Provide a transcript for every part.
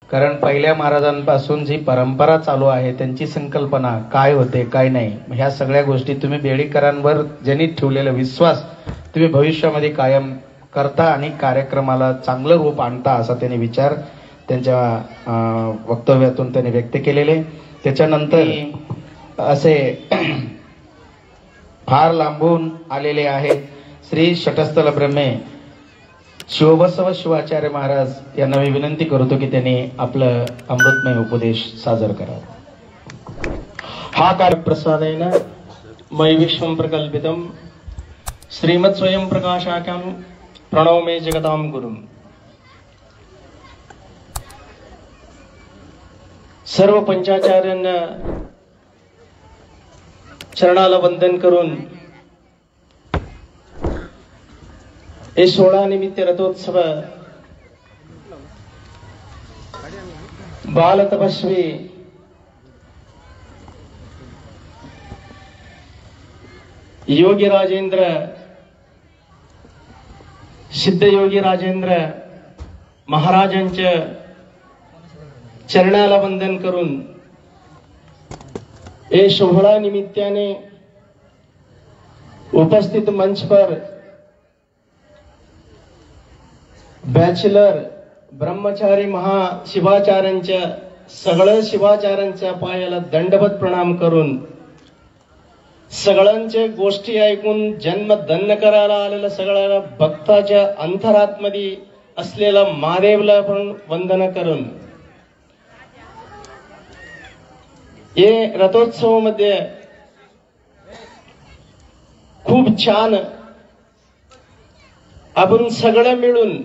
कारण पहिल्या महाराजांपासून जी परंपरा चालू आहे त्यांची संकल्पना काय होते काय नाही, ह्या सगळ्या गोष्टी तुम्ही बेडेकरांवर जनित ठेवलेला विश्वास तुम्ही भविष्यामध्ये कायम करता आणि कार्यक्रमाला चांगलं रूप आणता असा त्यांनी विचार त्यांच्या वक्तव्यातून त्यांनी व्यक्त केलेले. त्याच्यानंतर असे फार लांबून आलेले आहेत श्री शटस्थल ब्रह्मे शिवबसव शिवाचार्य महाराज यांना मी विनंती करतो की त्यांनी आपलं अमृतमय उपदेश सादर करावा. हा कार्यप्रसादेन मयि विश्वं प्रकल्पितं श्रीमत् स्वयं प्रकाशाख्यं प्रणव मे जगतां गुरुं. सर्व पंचाचार्यांना चरणाला वंदन करून हे 16 निमित्त रथोत्सव बाल तपस्वी योगी राजेंद्र सिद्ध योगी राजेंद्र महाराजांच्या चरणाला वंदन करून हे 16 निमित्ताने उपस्थित मंच पर बॅचलर ब्रह्मचारी महाशिवाचार्यांच्या सगळ्या शिवाचार्यांच्या पायाला दंडवत प्रणाम करून सगळ्यांच्या गोष्टी ऐकून जन्म धन्य करायला आलेल्या सगळ्या भक्ताच्या अंतरात्मध्ये असलेला महादेवला पण वंदन करून हे रथोत्सव मध्ये खूप छान आपण सगळे मिळून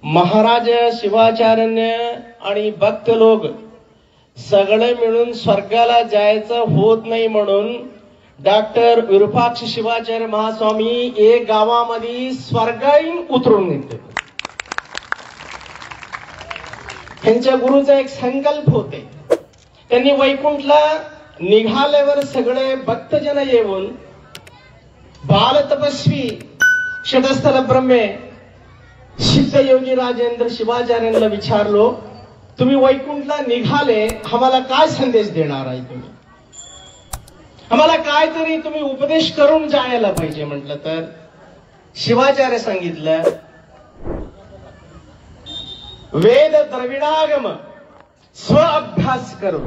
महाराज शिवाचार्य आणि भक्त लोक सगळे मिळून स्वर्गाला जायचं होत नाही म्हणून डॉक्टर विरूपाक्ष शिवाचार्य महास्वामी एक गावामध्ये स्वर्गाईन उतरून निघते. त्यांच्या गुरुचा एक संकल्प होते. त्यांनी वैकुंठला निघाल्यावर सगळे भक्तजन येऊन बाल तपस्वी शतस्थल ब्रह्मे सिद्ध योगी राजेंद्र शिवाचार्यांना विचारलो, तुम्ही वैकुंठला निघाले, आम्हाला काय संदेश देणार आहे? तुम्ही आम्हाला काहीतरी तुम्ही उपदेश करून जायला पाहिजे. म्हटलं तर शिवाचार्य सांगितलं, वेद द्रविडागम स्व ಅಭ್ಯಾಸ करू.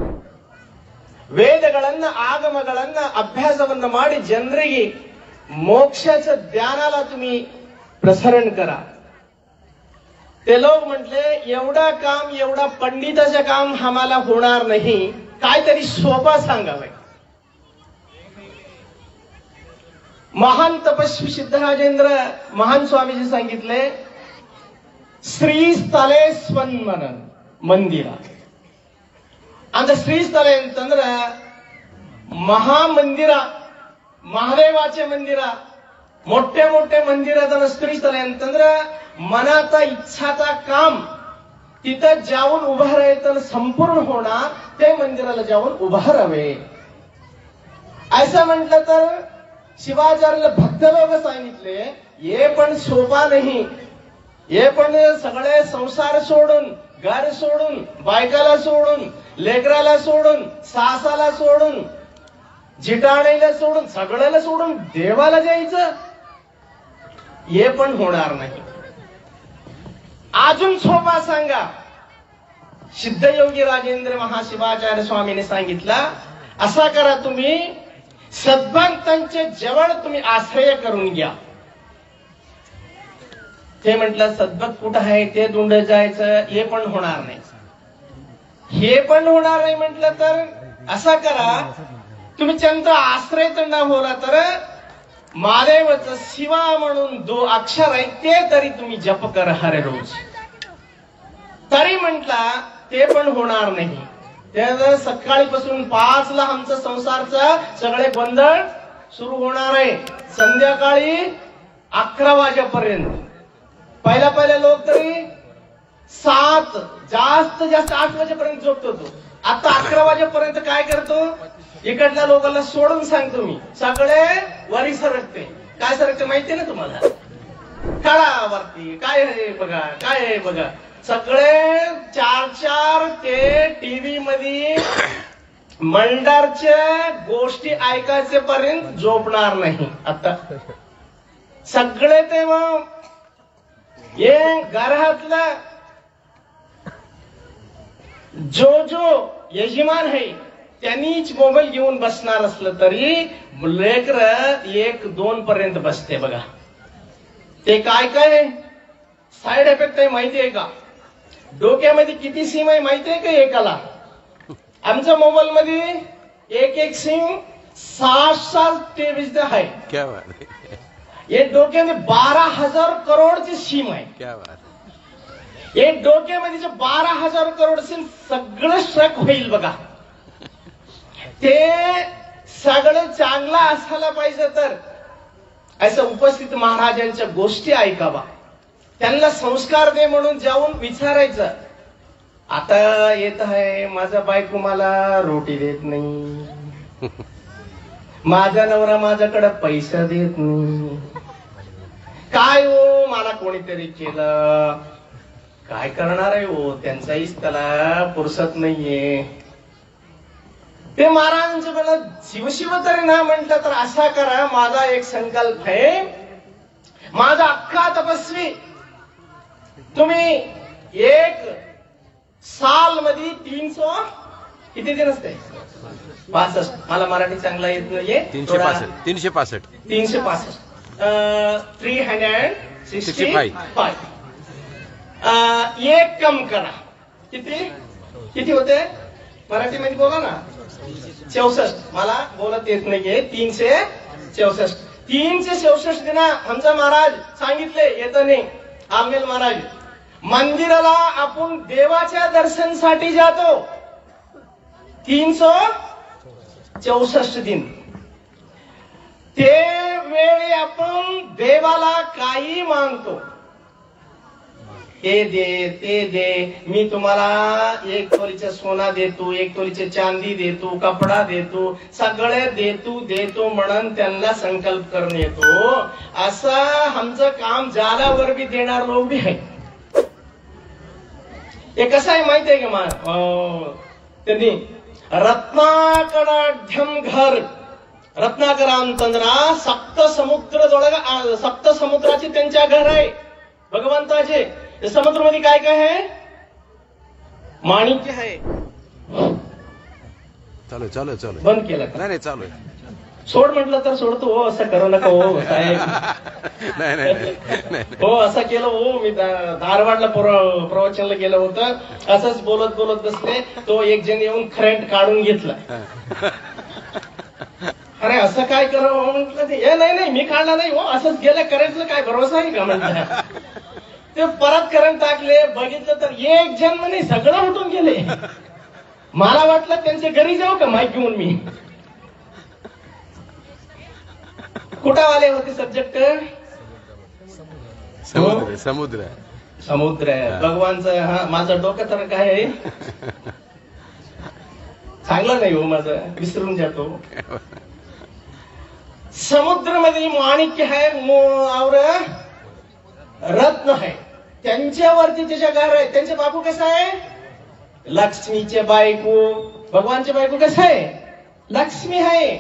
ವೇದಗಳನ್ನ ಆಗಮಗಳನ್ನ ಅಭ್ಯಾಸವನ್ನ ಮಾಡಿ ಜನರಿಗೆ मोक्षाच्या ज्ञानाला तुम्ही प्रसारण करा. ते लोक म्हटले, एवढा काम एवढा पंडिताचं काम आम्हाला होणार नाही, काहीतरी सोपा सांगावे. महान तपस्वी सिद्धराजेंद्र महान स्वामीजी सांगितले, श्रीस्थले स्वन्मनन मंदिर. आणि श्रीस्थले ಅಂತಂದ್ರೆ महामंदिर, महादेवाचे मंदिर, मोठे मोठे मंदिर श्रीस्थले ಅಂತಂದ್ರೆ मनाचा इच्छाचा काम तिथं जाऊन उभा राहायचं संपूर्ण होणार, ते मंदिराला जाऊन उभा राहावे. असं म्हटलं तर शिवाचार्याला भक्त लोक सांगितले, हे पण सोपा नाही. हे पण सगळे संसार सोडून, घर सोडून, बायकाला सोडून, लेकराला सोडून, सासाला सोडून, जिटाणीला सोडून, सगळ्याला सोडून देवाला जायचं, हे पण होणार नाही. अजून सोपा सांगा. सिद्ध योगी राजेंद्र महाशिवाचार्य स्वामीने सांगितला, असा करा, तुम्ही सद्भक्तांच्या जवळ तुम्ही आश्रय करून घ्या. ते म्हटलं, सद्भक्त कुठं आहे ते धुंड जायचं, हे पण होणार नाही. हे पण होणार नाही म्हटलं तर असा करा, तुम्ही त्यांचा आश्रय त्यांना होला तर महादेवाचं शिवा म्हणून 2 अक्षर आहे ते तरी तुम्ही जप कर हर रोज. तरी म्हटला ते पण होणार नाही. त्यानंतर सकाळीपासून 5ला आमचं संसारचा सगळे गोंधळ सुरू होणार आहे, संध्याकाळी 11 वाजेपर्यंत. पहिल्या लोक तरी 7 जास्त 8 वाजेपर्यंत झोपतो. आता 11 वाजेपर्यंत काय करतो, इकडल्या लोकांना सोडून सांगतो मी, सगळे वरी सरकते. काय सरकते माहितीये ना तुम्हाला? काळावरती काय आहे बघा, काय आहे बघा. सगळे 4 ते टीव्ही मध्ये मंडारच्या गोष्टी ऐकायचे पर्यंत झोपणार नाही. आता सगळे ते मग हे घरातला जो यजमान आहे त्यांनीच मोबाईल घेऊन बसणार असलं तरी लेकर 1-2 पर्यंत बसते बघा. ते काय साइड इफेक्ट आहे माहिती आहे का? डोक्यामध्ये किती सिम आहे माहिती आहे का एकाला? आमच्या मोबाईल मध्ये एक सिम 7 तेवीस आहे. क्या बात है. एक डोक्यामध्ये 12,000 करोडची सिम आहे. क्या बात. एक डोक्यामध्ये जे 12,000 करोड सिम सगळं स्ट्रक होईल बघा. ते सगळं चांगलं असायला पाहिजे तर असं उपस्थित महाराजांच्या गोष्टी ऐकावा, त्यांना संस्कार दे म्हणून जाऊन विचारायचं. आता येत आहे माझा बायको मला रोटी देत नाही, माझा नवरा माझ्याकडे पैसा देत नाही, काय हो मला कोणीतरी केलं, काय करणार आहे हो, त्यांचाही त्याला फुरसत नाहीये. ते महाराजांचं मला शिवशिव तरी ना म्हटलं तर असा करा, माझा एक संकल्प आहे, माझा अख्खा तपस्वी तुम्ही 1 साल मध्ये 300 किती दिन असते 65, मला मराठी चांगला येत नाहीये, 365 365 एक कम करा. किती होते मराठीमध्ये बोला ना? 64. मला बोलत येत नाहीये. 364. 364 दिन आमचा महाराज सांगितले येत नाही. आमनेल महाराज मंदिराला आपण देवाच्या दर्शनसाठी जातो 364 दिन. ते वेळी आपण देवाला काही मागतो, हे दे ते दे, मी तुम्हाला 1 तोलीचा सोना देतो, 1 तोलीची चांदी देतो, कपडा देतो, सगळे देतो म्हणून त्यांना संकल्प करून येतो. असं आमचं काम जालावर बी देणार लोक बी आहे. हे कसं आहे माहिती आहे का? त्यांनी रत्नाकडाढ्यम घर, रत्नाकरांतंद्रा सप्त समुद्राचे त्यांच्या घर आहे भगवंताचे. समुद्र मध्ये काय आहे? माणिक्य आहे. चालू बंद केलं का? नाही चालू. सोड म्हटलं तर सोडतो. हो असं करू नका हो साहेब. नाही हो असं केलं हो. मी धारवाडला प्रवचनला गेलं होतं, असंच बोलत बसले, तो एक जण येऊन करंट काढून घेतला. अरे असं काय करावं म्हटलं. ते नाही मी काढला नाही हो, असंच गेलं करंटला, काय भरोसा आहे का म्हटलं. ते परत करंट टाकले, बघितलं तर एक जण म्हणे सगळं उठून गेले. मला वाटलं त्यांच्या घरी जाऊ का माईक घेऊन मी. कुठं आले होते सब्जेक्ट? समुद्र भगवानचं. माझं डोकं तर काय आहे चांगलं नाही हो, माझं विसरून जातो. समुद्रामध्ये माणिक्य आहे और रत्न आहे, त्यांच्यावरती त्याच्या घर आहे. त्यांचे बायको कसं आहे? लक्ष्मीचे बायको. भगवानचे बायको कसं आहे? लक्ष्मी आहे.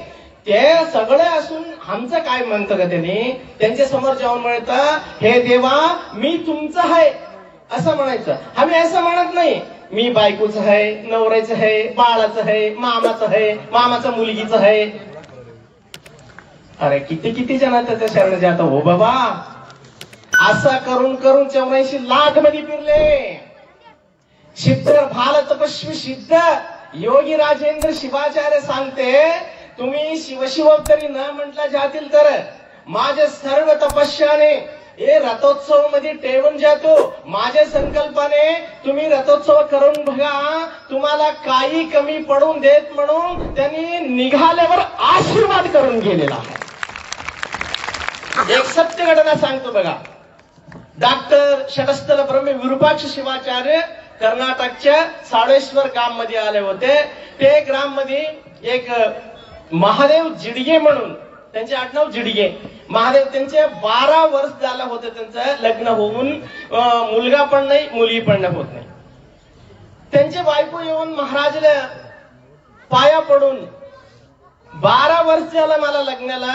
ते सगळे असून आमचं काय म्हणतं का त्यांनी? त्यांच्या समोर जाऊन म्हणतं, हे देवा मी तुमचं आहे असं म्हणायचं. आम्ही असं म्हणत नाही, मी बायकोच आहे, नवऱ्याचं आहे, बाळाचं आहे, मामाचं आहे, मामाचा मुलगीचं आहे. अरे किती जण त्याच्या शरण जात हो बाबा. असं करून 84 लाख मध्ये फिरले. सिद्ध भाल तपस्वी सिद्ध योगी राजेंद्र शिवाचार्य सांगते, तुम्ही शिवशिव तरी न म्हटला जातील तर माझ्या सर्व तपस्याने हे रथोत्सव मध्ये टेवून जातो. माझ्या संकल्पाने तुम्ही रथोत्सव करून बघा, तुम्हाला काही कमी पडून देत म्हणून त्यांनी निघाल्यावर आशीर्वाद करून गेलेला आहे. एक सत्य घटना सांगतो बघा. डॉक्टर षटस्थल ब्रह्म विरूपाक्ष शिवाचार्य कर्नाटकच्या साडेश्वर ग्राम मध्ये आले होते. ते ग्राम मध्ये एक महादेव जिडगे म्हणून, त्यांचे आडनाव जिडगे, महादेव त्यांचे 12 वर्ष झालं होतं त्यांचं लग्न होऊन, मुलगा पण नाही मुली पण होत नाही. त्यांची बायको येऊन महाराजला पाया पडून 12 वर्ष झालं मला लग्नाला,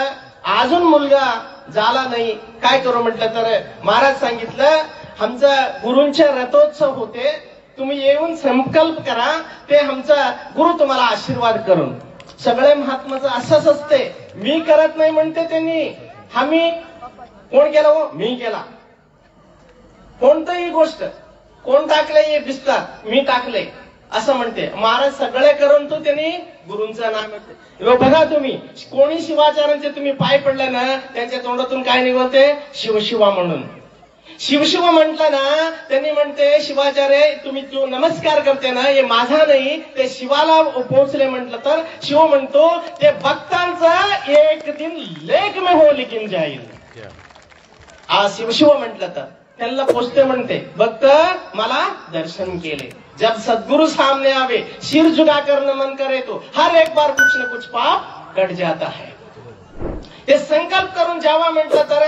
अजून मुलगा झाला नाही, काय करू म्हटलं. तर महाराज सांगितलं आमचा गुरूंचे रथोत्सव होते, तुम्ही येऊन संकल्प करा, ते आमचा गुरु तुम्हाला आशीर्वाद करून. सगळे महात्माचं असंच असते, मी करत नाही म्हणते त्यांनी. आम्ही कोण केला हो? मी केला. कोणतंही गोष्ट कोण टाकले हे दिसतात, मी टाकले असं म्हणते महाराज. सगळे करून तो त्यांनी गुरूंचं नाम. बघा तुम्ही, कोणी शिवाचार्यांचे तुम्ही पाय पडले ना, त्यांच्या तोंडातून काय निघते? शिवशिवा म्हणून. शिवशिव म्हटलं ना, त्यांनी म्हणते शिवाचार्य तुम्ही जो नमस्कार करते ना, हे माझा नाही, ते शिवाला पोहोचले म्हटलं तर शिव म्हणतो ते भक्तांचा एक दिन लेख में हो लेकिन जाईल. शिवशिव म्हटलं तर त्यांना पोचते म्हणते. भक्त मला दर्शन केले, जब सद्गुरु सामने आवे सिर झुकाकर नमन करे तो हर एक बार कुछ न कुछ पाप कट जाता है. ते संकल्प करून जेव्हा म्हटलं तर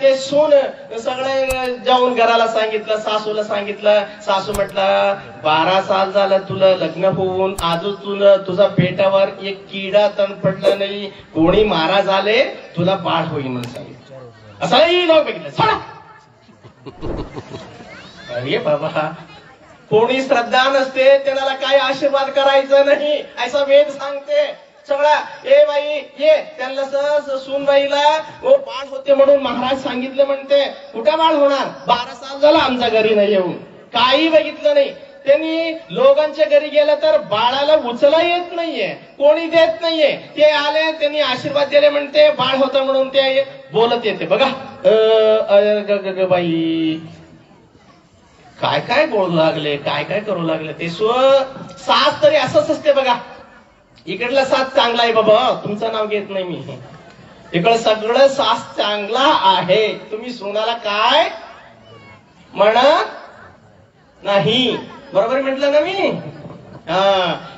ते सून सगळे जाऊन घराला सांगितलं, सासूला सांगितलं. सासू म्हटलं 12 साल झालं तुला लग्न होऊन, अजून तुझा पेटावर एक किडा तण पडलं नाही, कोणी महाराज आले तुला बाळ होईल म्हणून सांगितलं. असंही लोक बघितलं. सोडा. अरे बाबा, कोणी श्रद्धा नसते त्याला काय आशीर्वाद करायचं नाही, असा वेद सांगते सगळा. ए बाई ये, त्यांना सूनबाईला बाळ होते म्हणून महाराज सांगितले म्हणते. कुठं बाळ होणार? 12 साल झाला आमच्या घरी नाही येऊन, काही बघितलं नाही. त्यांनी लोकांच्या घरी गेलं तर बाळाला उचला येत नाहीये, कोणी देत नाहीये. ते आले, त्यांनी आशीर्वाद दिले म्हणते बाळ होतं म्हणून ते बोलत येते. बघा बाई काय काय बोलू लागले, काय काय करू लागले. ते सास तरी असंच असते बघा. इकडला सास चांगला आहे बाबा, तुमचं नाव घेत नाही मी. इकडं सगळं सास चांगला आहे, तुम्ही सोनाला काय म्हणत नाही. बरोबर म्हटलं ना मी?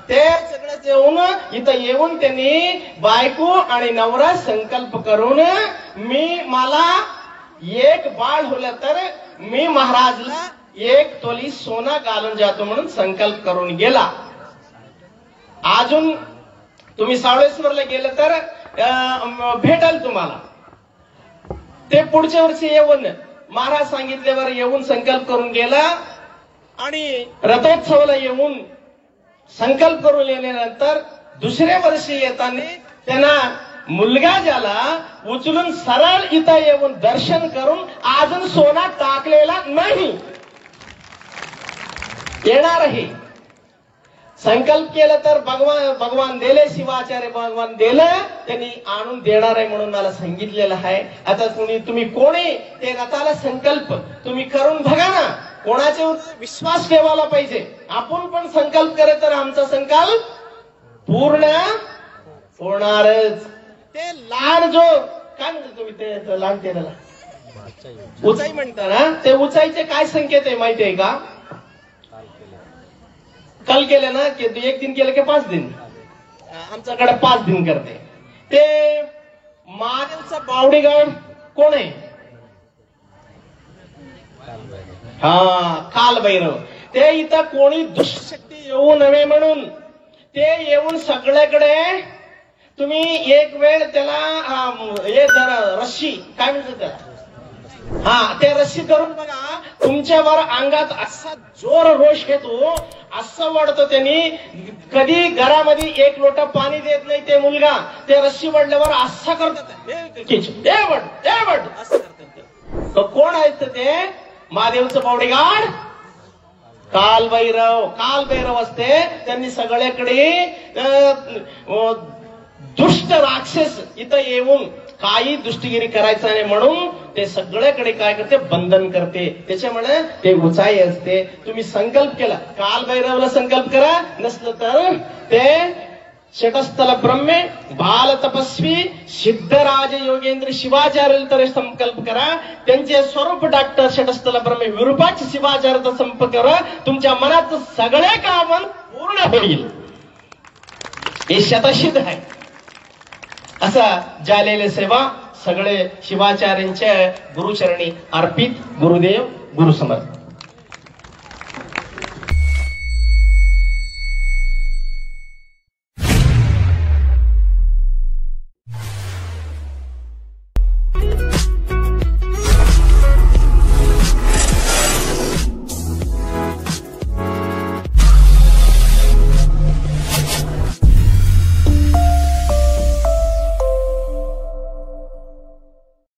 ते सगळं येऊन इथं येऊन त्यांनी बायको आणि नवरा संकल्प करून मला एक बाळ होलं तर मी महाराजला 1 तोली सोना घालून जातो म्हणून संकल्प करून गेला. अजून तुम्ही सावळेश्वरला गेलं तर भेटल तुम्हाला. ते पुढच्या वर्षी येऊन महाराज सांगितल्यावर येऊन संकल्प करून गेला आणि रथोत्सवाला येऊन संकल्प करून गेल्यानंतर दुसऱ्या वर्षी येताना त्यांना मुलगा झाला. उचलून सरळ इथं येऊन दर्शन करून अजून सोना टाकलेला नाही. येणार आहे. संकल्प केलं तर भगवान दिले, शिवाचार्य भगवान दिलं, त्यांनी आणून देणार आहे म्हणून मला सांगितलेलं आहे. आता तुम्ही कोणी ते रथाला संकल्प तुम्ही करून बघा ना. कोणाच्यावर विश्वास ठेवायला पाहिजे. आपण पण संकल्प करे तर आमचा संकल्प पूर्ण होणारच. ते लहान जो काय म्हणतो तुम्ही, ते लहान त्याला उंचाई म्हणता ना, ते उंचाईचे काय संकेत आहे माहिती आहे का? कल केले ना की 1 दिन केलं की 5 दिन, आमच्याकडे 5 दिन करते. ते महादेवचा बावडीगड कोण आहे? कालभैरव. ते इथं कोणी दुष्टशक्ती येऊ नये म्हणून ते येऊन सगळ्याकडे तुम्ही एक वेळ त्याला रस्सी काय म्हणतात त्याला, ते रस्सी करून बघा. तुमच्यावर अंगात असा जोर रोष येतो, असं वाढतं. त्यांनी कधी घरामध्ये 1 लोटा पाणी देत नाही ते मुलगा. ते रस्सी वडल्यावर असं करतात, असं करतात. कोण आहेत ते? महादेवचं बावडीगाड कालभैरव असते. त्यांनी सगळ्याकडे दुष्ट राक्षस इथं येऊन काही दुष्टगिरी करायचं नाही म्हणून ते सगळ्याकडे काय करते? बंधन करते. त्याच्यामुळे ते उंचाई असते. तुम्ही संकल्प केला, कालभैरवला संकल्प करा, नसलं तर ते षटस्थल ब्रह्मे बाल तपस्वी सिद्धराज योगेंद्र शिवाचार्य तरी संकल्प करा. त्यांचे स्वरूप डॉक्टर षटस्थल ब्रह्मे विरूपाच शिवाचार्य संपर्क करा. तुमच्या मनात सगळे काम पूर्ण होईल. हे शतसिद्ध आहे. असा झालेले सेवा सगळे शिवाचार्यांच्या गुरुचरणी अर्पित. गुरुदेव गुरुसमर्थ.